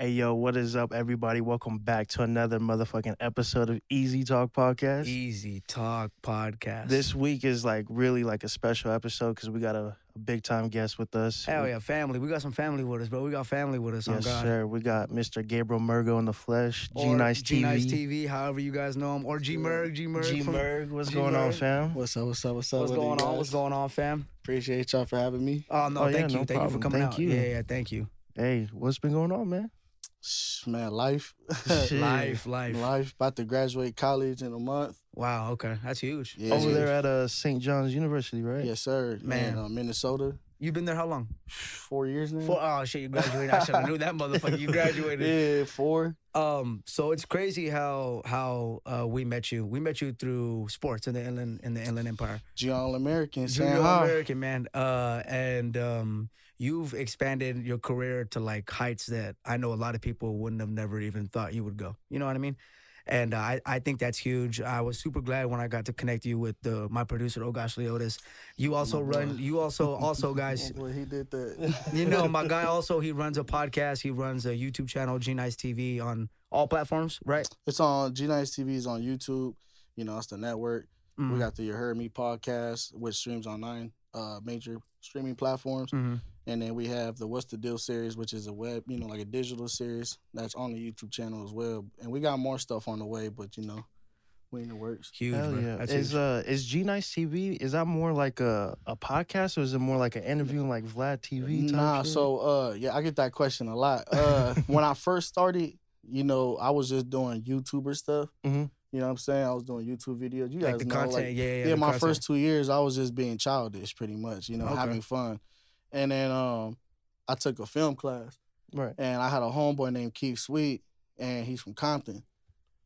Hey yo, what is up, everybody? Welcome back to another motherfucking episode of Ezzytalk podcast. Ezzytalk podcast. This week is like really like a special episode because we got a big time guest with us. Hell yeah, family. We got some family with us, bro. We got family with us. Yes, on God. sir. We got Mr. Gabriel Murgo in the flesh. G Or Nice G Nice TV. TV, however you guys know him. Or G Merg, G Merg. G Merg, what's going on, fam? What's up? What's going What on? do you What's guys? going on, fam? Appreciate y'all for having me. Oh no, Oh, yeah, thank you. no Thank you for problem. coming Thank out. you. Yeah, thank you. Hey, what's been going on, man? Man, life. Shit. Life. Life. About to graduate college in a month. Wow, okay. That's huge. Yeah. Over there at St. John's University, right? Yes, sir. Man. In Minnesota. You've been there how long? 4 years now. Oh shit, you graduated. I should have knew that motherfucker. You graduated. Yeah, 4. So it's crazy how we met you. We met you through sports in the Inland Empire. Junior All-American. Junior Saying hi. American, man. And you've expanded your career to like heights that I know a lot of people wouldn't have never even thought you would go. You know what I mean? And I think that's huge. I was super glad when I got to connect you with my producer, Ogosh Leotis. You also also guys, Oh, boy, he did that. you know, my guy also, he runs a podcast. He runs a YouTube channel, G Nice TV, on all platforms, right? It's on G Nice TV is on YouTube. You know, it's the network. Mhm. We got the You Heard Me podcast, which streams on 9 major streaming platforms. Mhm. And then we have the What's the Deal series, which is a web, like a digital series that's on the YouTube channel as well. And we got more stuff on the way, but we in the works. Huge, Hell bro. yeah. That's Is huge. is G Nice TV, is that more like a podcast or is it more like an interview like Vlad TV type Nah, shit? so I get that question a lot. When I first started, I was just doing YouTuber stuff. Mhm. You know what I'm saying? I was doing YouTube videos. You Like guys the know, content, yeah. yeah, the my content. first 2 years, I was just being childish, pretty much. Okay. Having fun. And then I took a film class. Right. And I had a homeboy named Keith Sweet, and he's from Compton.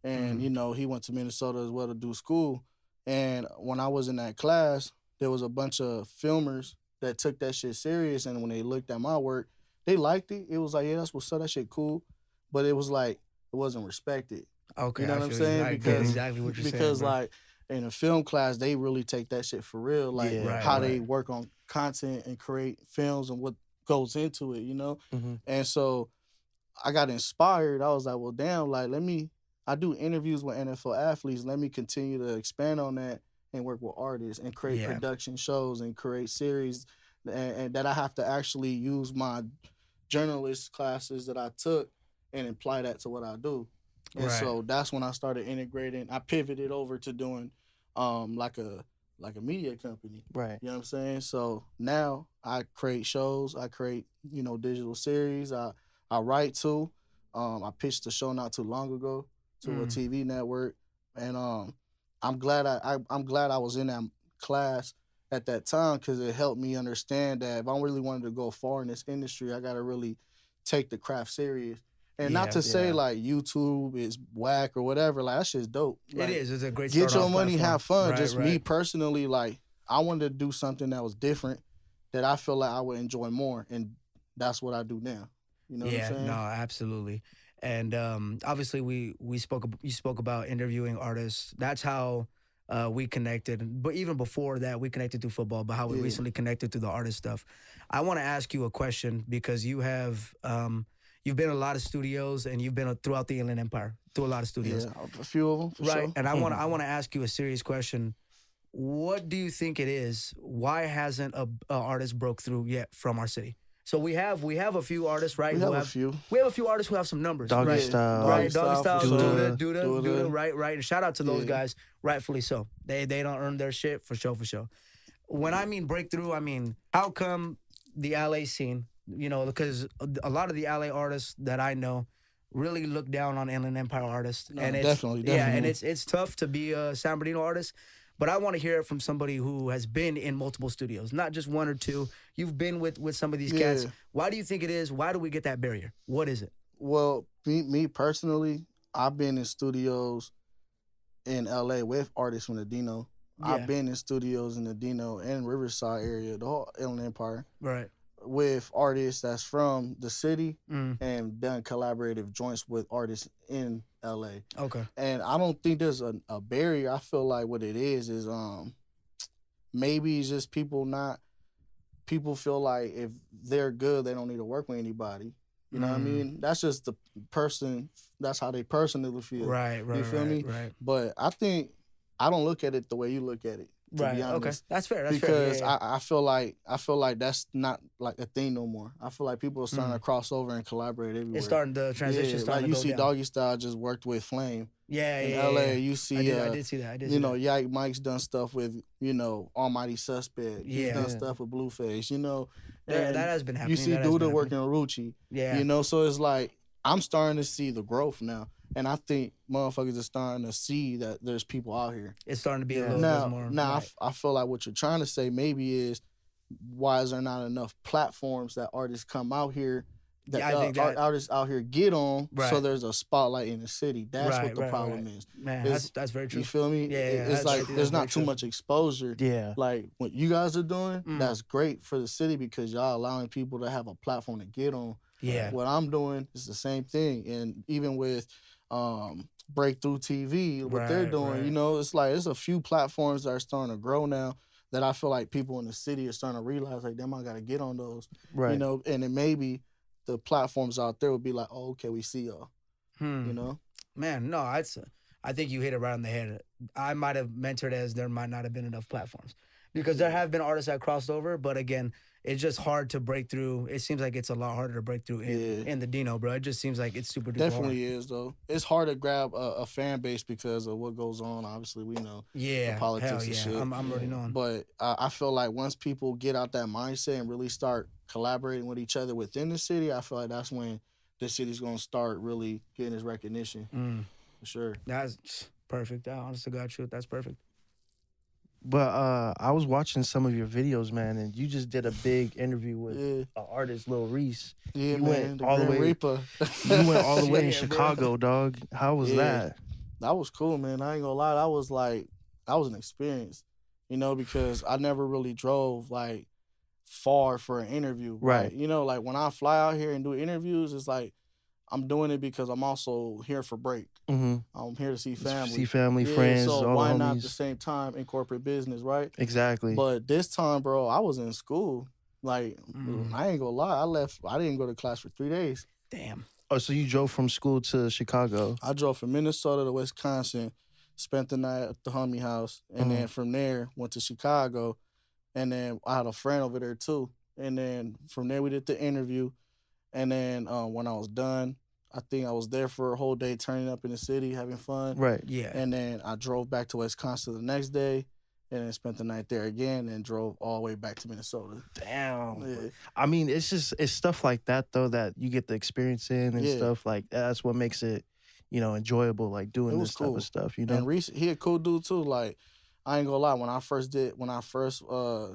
And, he went to Minnesota as well to do school. And when I was in that class, there was a bunch of filmers that took that shit serious. And when they looked at my work, they liked it. It was like, yeah, that's what's up, that shit cool. But it was like, it wasn't respected. Okay, You know I what I'm feel saying? I get Because- exactly what you're saying. Because, bro. like, in a film class, they really take that shit for real. Like, Yeah, right, how they right. work on content and create films and what goes into it, Mhm. And so I got inspired. I was like, well, damn, like, I do interviews with NFL athletes. Let me continue to expand on that and work with artists and create Yeah. production shows and create series. And that I have to actually use my journalist classes that I took and apply that to what I do. And Right. so that's when I started integrating. I pivoted over to doing like a media company. Right. You know what I'm saying? So now I create shows, I create, digital series, I write too. I pitched a show not too long ago to a TV network. And I'm glad I was in that class at that time because it helped me understand that if I really wanted to go far in this industry, I gotta really take the craft serious. And not to say Yeah. like YouTube is whack or whatever, like that shit's dope. Like, It is. It's a great get your start-off money, platform. have fun. Right, Just right. me personally, like I wanted to do something that was different that I feel like I would enjoy more, and that's what I do now. You know what I'm saying? No, absolutely. And obviously, you spoke about interviewing artists. That's how we connected. But even before that, we connected through football. But how we Yeah. recently connected through the artist stuff. I want to ask you a question because you have you've been in a lot of studios and you've been throughout the Inland Empire through a lot of studios. Yeah, a few of them for Right. sure. And I want to ask you a serious question. What do you think it is? Why hasn't a artist broke through yet from our city? So we have a few artists, right? We who have a few. We have a few artists who have some numbers, Doggy right? Style. Right, Doggy Style, for sure. Duda, right. And shout out to those Yeah. guys, rightfully so. They don't earn their shit for sure. When I mean breakthrough, I mean how come the LA scene? Because a lot of the LA artists that I know really look down on Inland Empire artists, No, and it's, definitely. yeah, and it's tough to be a San Bernardino artist. But I want to hear it from somebody who has been in multiple studios, not just one or two. You've been with some of these cats. Yeah. Why do you think it is? Why do we get that barrier? What is it? Well, me personally, I've been in studios in LA with artists from the Dino. Yeah. I've been in studios in the Dino and Riverside area, the whole Inland Empire, Right. with artists that's from the city Mm. and done collaborative joints with artists in LA. Okay. And I don't think there's a barrier. I feel like what it is maybe it's just people feel like if they're good, they don't need to work with anybody. You know what I mean? That's just the person. That's how they personally feel. Right, You feel me? right. But I think I don't look at it the way you look at it. To Right. be Okay. honest, That's fair. That's because fair. Yeah, I feel like that's not like a thing no more. I feel like people are starting to cross over and collaborate everywhere. It's starting the transition. Yeah, Starting like you to go see, down. Doggy Style just worked with Flame. Yeah, In yeah, LA, yeah. you see, I did see that. I did. you see know, that. Yak Mike's done stuff with, you know, Almighty Suspect. He's Yeah. done stuff with Blueface, you know. That And has been happening. you see That has Duda been working with Rucci. Yeah. You know, so it's like I'm starting to see the growth now. And I think motherfuckers are starting to see that there's people out here. It's starting to be a little bit more. Now right. I feel like what you're trying to say maybe is why is there not enough platforms that artists come out here that, I think that artists out here get on, right. so there's a spotlight in the city. That's right, what the problem is. Man, that's very true. You feel me? Yeah, It's like there's not too much exposure. Yeah. Like what you guys are doing, that's great for the city because y'all allowing people to have a platform to get on. Yeah. What I'm doing is the same thing, and even with Breakthrough TV, what they're doing, you know, it's like there's a few platforms that are starting to grow now that I feel like people in the city are starting to realize, like, damn, I got to get on those. Right. You know, and then maybe the platforms out there would be like, oh, okay, we see y'all. You know? Man, no, I think you hit it right on the head. I might have mentored as there might not have been enough platforms because there have been artists that crossed over, but again, it's just hard to break through. It seems like it's a lot harder to break through in the Dino, bro. It just seems like it's super duper Definitely hard. is, though. It's hard to grab a fan base because of what goes on. Obviously, we know the politics and shit. I'm already knowing. But I feel like once people get out that mindset and really start collaborating with each other within the city, I feel like that's when the city's going to start really getting its recognition. For sure. That's perfect. Honest to God truth, that's perfect. But I was watching some of your videos, man, and you just did a big interview with an artist, Lil Reese. Yeah, you man, went the all the Grim way. Reaper. You went all the way in Yeah, bro. Chicago, dog. How was that? That was cool, man. I ain't gonna lie. That was an experience, you know, because I never really drove like far for an interview. Right. Like, you know, like when I fly out here and do interviews, it's like I'm doing it because I'm also here for break. Mm-hmm. I'm here to see family. See family, friends, so all why the not homies. at the same time in corporate business, right? Exactly. But this time, bro, I was in school. Like, I ain't gonna lie. I didn't go to class for 3 days. Damn. Oh, so you drove from school to Chicago? I drove from Minnesota to Wisconsin, spent the night at the homie house, and then from there went to Chicago, and then I had a friend over there too. And then from there we did the interview, and then when I was done, I think I was there for a whole day, turning up in the city, having fun. Right. Yeah. And then I drove back to Wisconsin the next day, and then spent the night there again, and drove all the way back to Minnesota. Damn. Yeah. I mean, it's stuff like that though that you get the experience in and stuff like that's what makes it, you know, enjoyable. Like doing this type of stuff, you know. And Reese, he a cool dude too. Like, I ain't gonna lie. When I first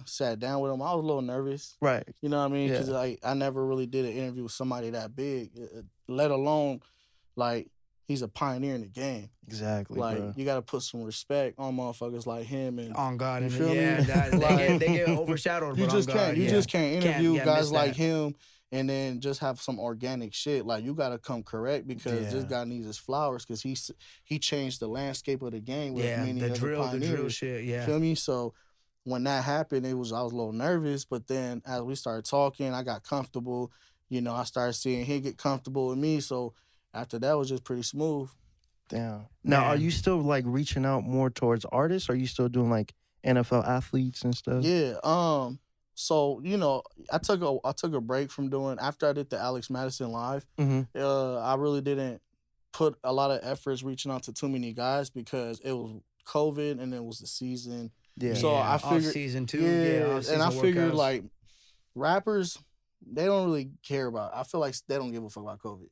sat down with him, I was a little nervous. Right. You know what I mean? Because Yeah. I never really did an interview with somebody that big, let alone like he's a pioneer in the game. Exactly. Like, bro. you got to put some respect on motherfuckers like him. And On God, you and feel me? they get overshadowed. you but just on God, can't. You just can't interview miss guys like that. him and then just have some organic shit. Like, you got to come correct because this guy needs his flowers because he changed the landscape of the game with many the other drill pioneers. shit. Yeah. Feel me? So when that happened, I was a little nervous, but then as we started talking, I got comfortable. You know, I started seeing him get comfortable with me. So after that, it was just pretty smooth. Damn. Now, are Man. you still like reaching out more towards artists? Or are you still doing like NFL athletes and stuff? Yeah. So, you know, I took a break from doing after I did the Alex Madison live. I really didn't put a lot of efforts reaching out to too many guys because it was COVID and it was the season. Yeah. So I figured season 2. and I figured workouts. like rappers, they don't really care about. I feel like they don't give a fuck about COVID.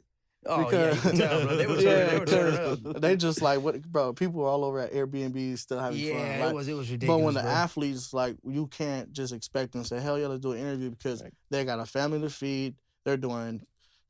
Oh, yeah, you can tell, bro. They were turning up. They just like what, bro. People were all over at Airbnb still having fun. Yeah, Like, it was ridiculous. but when the bro. athletes, like, you can't just expect them to say, hell yeah, let's do an interview because they got a family to feed. They're doing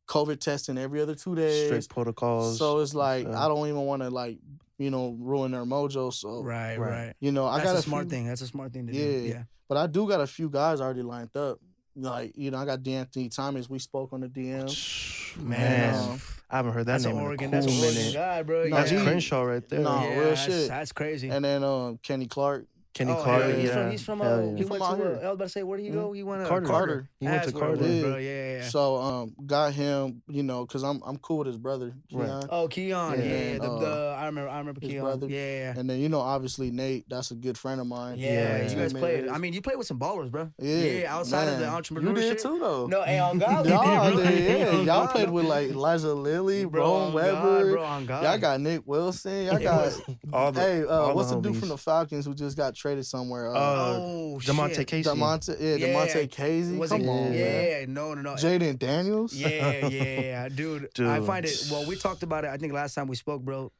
COVID testing every other 2 days. Strict protocols. So it's like, I don't even want to, like, you know, ruin their mojo. So, Right. you know, That's I got a smart thing. That's a smart thing to do. Yeah. But I do got a few guys already lined up. Like, you know, I got D'Anthony Thomas. We spoke on the DM. Man, I haven't heard that That's name an in a Oregon. cool That's an Oregon minute. guy, bro. No, That's he- Crenshaw right there. No, real that's, shit. That's crazy. And then Kenny Clark. Kenny Oh, Carter. he's from Hell he yeah. went out to here. I was about to say, where did he go? He went to Carter. He went to That's where it Carter. was, Yeah. bro. Yeah. So got him, you know, cause I'm cool with his brother, Right. Keon. Oh, Keon. And Yeah. then, I remember his Keon. brother. Yeah. And then, you know, obviously Nate, that's a good friend of mine. Yeah, you guys Teammate played. of I his. mean, you played with some ballers, bro. Yeah, outside of the man. entrepreneurship. You did too, though. No, hey, on God, we Y'all did, bro. did, yeah. On Y'all God, played no. with like Elijah Lilly, Bro, Ron on Weber. God, bro, on God. Y'all got Nick Wilson. Y'all It got was- All the, all what's the the dude homies. from the Falcons who just got traded somewhere? DeMonte shit. Casey. DeMonte Casey. Was Come it- on, man. Yeah, no. Jaden Daniels. Yeah, dude. I Dude. find it. Well, we talked about it. I think last time we spoke, bro.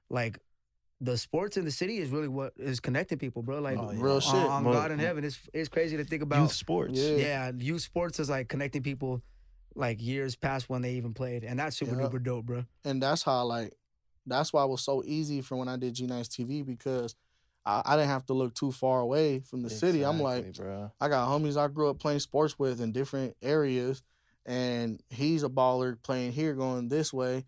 Like, the sports in the city is really what is connecting people, bro. Like, Real shit. on God in heaven, it's crazy to think about. Youth sports. Yeah. Youth sports is like connecting people, like years past when they even played, and that's super duper dope, bro. And that's how that's why it was so easy for when I did G-Nice TV, because I didn't have to look too far away from the city. I'm like, bro. I got homies I grew up playing sports with in different areas, and he's a baller playing here, going this way.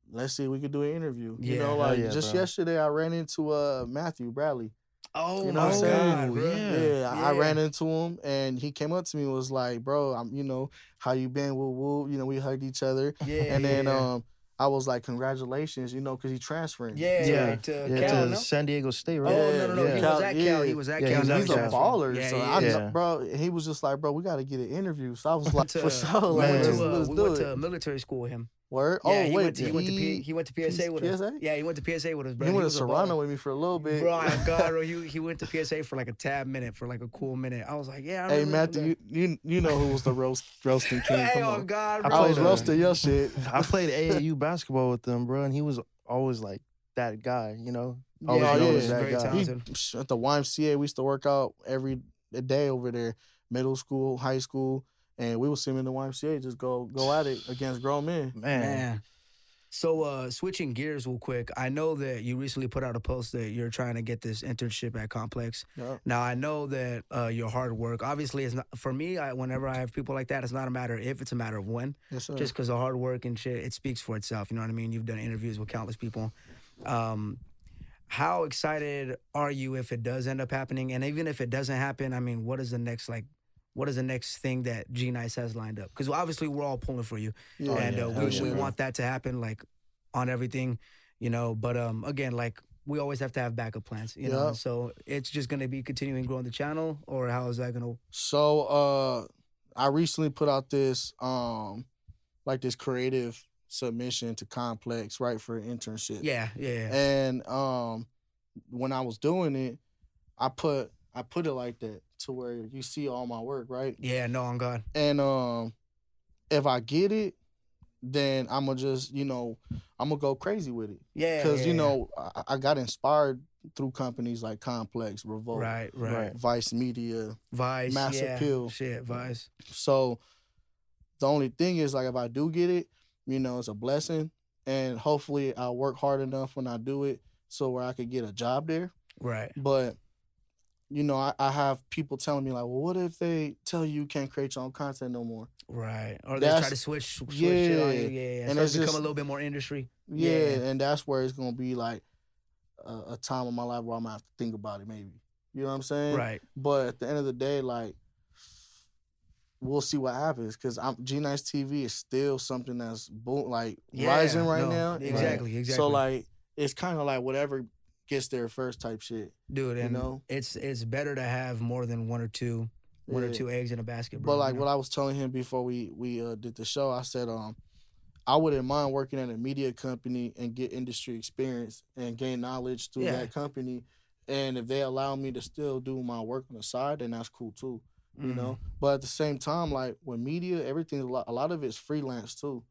Let's see if we could do an interview. You know, like just yesterday I ran into Matthew Bradley. Oh, you know what I'm saying? bro. Yeah, I ran into him and he came up to me and was like, "Bro, you know, how you been? Woo woo." You know, we hugged each other. Yeah, and then I was like, "Congratulations," you know, because he's transferring. To Cal, to no? San Diego State, right? Oh, no. He was at Cal. He was at Cal. He's a baller. Yeah, so he is. bro, he was just like, "Bro, we got to get an interview." So I was like, to- "For sure, We like, went let's we do went it." to military school with him. Word? Yeah, Oh, he wait, he went to PSA with us. PSA? Yeah, he went to PSA with us, bro. He went to was a Serrano baller. with me for a little bit. Bro, my God, bro, he went to PSA for like a tab minute, for like a cool minute. I was like, yeah. I Hey, remember Matthew, you know who was the roasting king? Hey, Come oh on. God, bro. I was roasting your shit. I played AAU basketball with them, bro, and he was always like that guy, you know? Always Yeah, known yeah. as that Very guy. talented. At the YMCA, we used to work out every day over there, middle school, high school, and we would see him in the YMCA just go at it against grown men. Man. So switching gears real quick, I know that you recently put out a post that you're trying to get this internship at Complex. Yep. Now I know that your hard work, obviously, is not for me. Whenever I have people like that, it's not a matter if, it's a matter of when. Yes, sir. Just because the hard work and shit, it speaks for itself. You know what I mean? You've done interviews with countless people. How excited are you if it does end up happening? And even if it doesn't happen, I mean, what is the next thing that G-Nice has lined up? Because obviously we're all pulling for you. Yeah. And we want that to happen, like, on everything, you know. But again, like, we always have to have backup plans, you know. So it's just gonna be continuing growing the channel, or how is that gonna? So I recently put out this like this creative submission to Complex, right, for an internship. Yeah. And when I was doing it, I put it like that to where you see all my work, right? Yeah, no, on God. And if I get it, then I'm gonna just, I'm gonna go crazy with it. Yeah. Because, I got inspired through companies like Complex, Revolt, Right. Vice Media, Vice, Mass Appeal. Shit, Vice. So the only thing is, like, if I do get it, it's a blessing. And hopefully I'll work hard enough when I do it so where I could get a job there. Right. But, I have people telling me, like, well, what if they tell you can't create your own content no more? Right. Or they try to switch shit on you. Yeah. And So it's become just a little bit more industry. Yeah, and that's where it's going to be, like, a time in my life where I'm going to have to think about it, maybe. You know what I'm saying? Right. But at the end of the day, like, we'll see what happens, because G-Nice TV is still something that's rising right now. Exactly. So, like, it's kind of like whatever gets there first type shit. Dude, and it's better to have more than one or two eggs in a basket, bro. But, like, what I was telling him before we did the show, I said, I wouldn't mind working at a media company and get industry experience and gain knowledge through that company. And if they allow me to still do my work on the side, then that's cool too, you know? But at the same time, like, with media, everything's a lot of it's freelance too.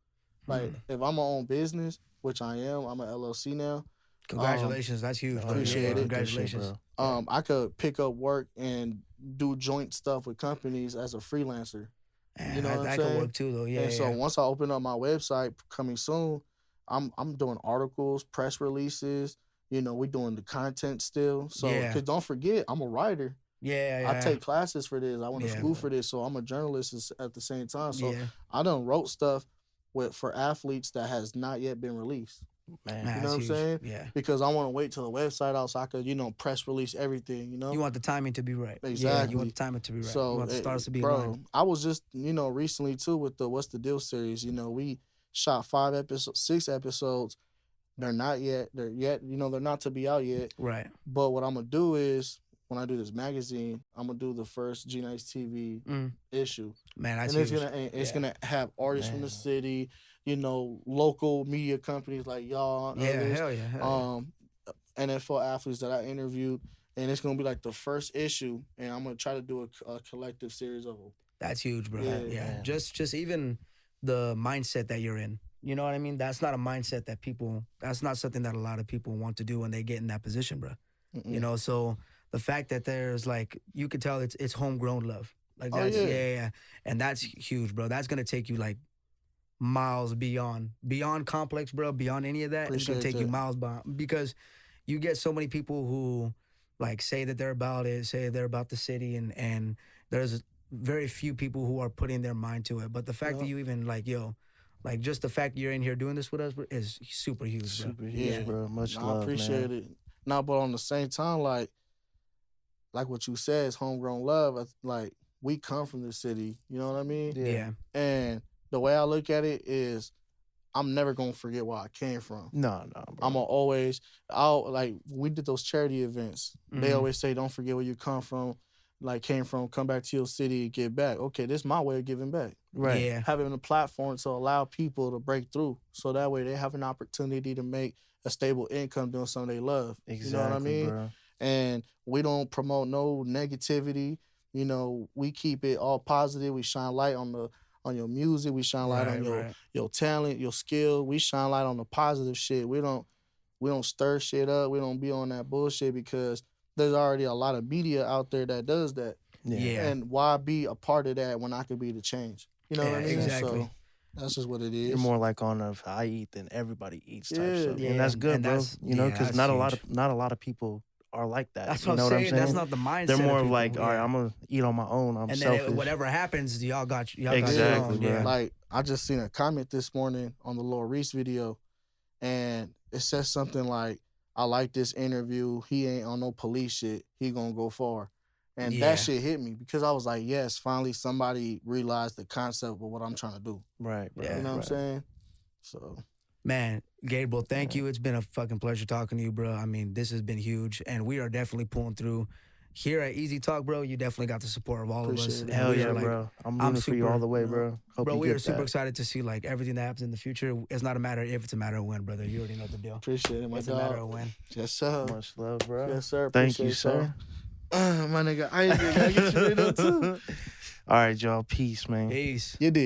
Like, if I'm my own business, which I am, I'm an LLC now. Congratulations, that's huge. Appreciate it. Congratulations. I could pick up work and do joint stuff with companies as a freelancer. You know what I'm saying? That could work too, though. Yeah. And so once I open up my website coming soon, I'm doing articles, press releases. We're doing the content still. So, because don't forget, I'm a writer. Yeah. I take classes for this. I went to school for this. So I'm a journalist at the same time. So I done wrote stuff for athletes that has not yet been released. Man, You know what I'm huge. saying? Yeah. Because I want to wait till the website out so I could, press release everything, You want the timing to be right. Exactly. Yeah, you want the timing to be right. So, you want the stars to be bro, aligned. I was just, recently too with the What's the Deal series. We shot 5 episodes, 6 episodes. They're not yet. They're not to be out yet. Right. But what I'm gonna do is when I do this magazine, I'm gonna do the first G Nice TV issue. Man, that's and huge. it's gonna have artists from the city, local media companies like y'all. Yeah, others, hell yeah. NFL athletes that I interviewed, and it's gonna be like the first issue, and I'm gonna try to do a collective series of them. That's huge, bro. Yeah. Just even the mindset that you're in. You know what I mean? That's not a mindset that that's not something that a lot of people want to do when they get in that position, bro. Mm-mm. So the fact that there's like, you could tell it's homegrown love. Like that's, yeah. And that's huge, bro. That's going to take you like miles beyond complex, bro, beyond any of that. It's going to take you miles beyond, because you get so many people who like say that they're about it, say they're about the city, and there's very few people who are putting their mind to it. But the fact that you even like just the fact you're in here doing this with us is super huge, bro. Super huge, bro. Much love, I appreciate it. Now, but on the same time, like what you said, is homegrown love. Like, we come from the city, you know what I mean? Yeah. And the way I look at it is, I'm never gonna forget where I came from. No, bro. I'm gonna we did those charity events. They always say, don't forget where you come from. Come back to your city and give back. Okay, this is my way of giving back. Right. Yeah. Having a platform to allow people to break through, so that way they have an opportunity to make a stable income doing something they love. Exactly, you know what I mean? Bro. And we don't promote no negativity. We keep it all positive. We shine light on your music. We shine light on your talent, your skill. We shine light on the positive shit. We don't stir shit up. We don't be on that bullshit, because there's already a lot of media out there that does that. Yeah. And why be a part of that when I could be the change? You know what I mean? Exactly. So that's just what it is. You're more like on if I eat, then everybody eats type stuff. Yeah. And that's good, And bro. Because not huge. a lot of people are like that. That's you what know I'm what I'm saying. saying? That's not the mindset. They're more of of like, people. all right, I'm gonna eat on my own. I'm and selfish. then whatever happens, y'all got Exactly, you bro. on. Like, I just seen a comment this morning on the Lil Reese video, and it says something like, I like this interview. He ain't on no police shit. He gonna go far. And that shit hit me, because I was like, yes, finally somebody realized the concept of what I'm trying to do. Right, bro. Yeah. You know what I'm saying? So, Man, Gabriel, thank you. It's been a fucking pleasure talking to you, bro. I mean, this has been huge, and we are definitely pulling through. Here at Ezzytalk, bro, you definitely got the support of all Appreciate of us. it. And Hell we yeah, are, like, bro. I'm rooting for you all the way, bro. Hope bro, you we get are super that. excited to see like everything that happens in the future. It's not a matter if, it's a matter of when, brother. You already know the deal. appreciate it, my It's dog. a matter of when. Yes, sir. Much love, bro. Yes, sir. Thank you, Appreciate sir. My nigga, I gotta get you in there too. All right, y'all. Peace, man. Peace. You did.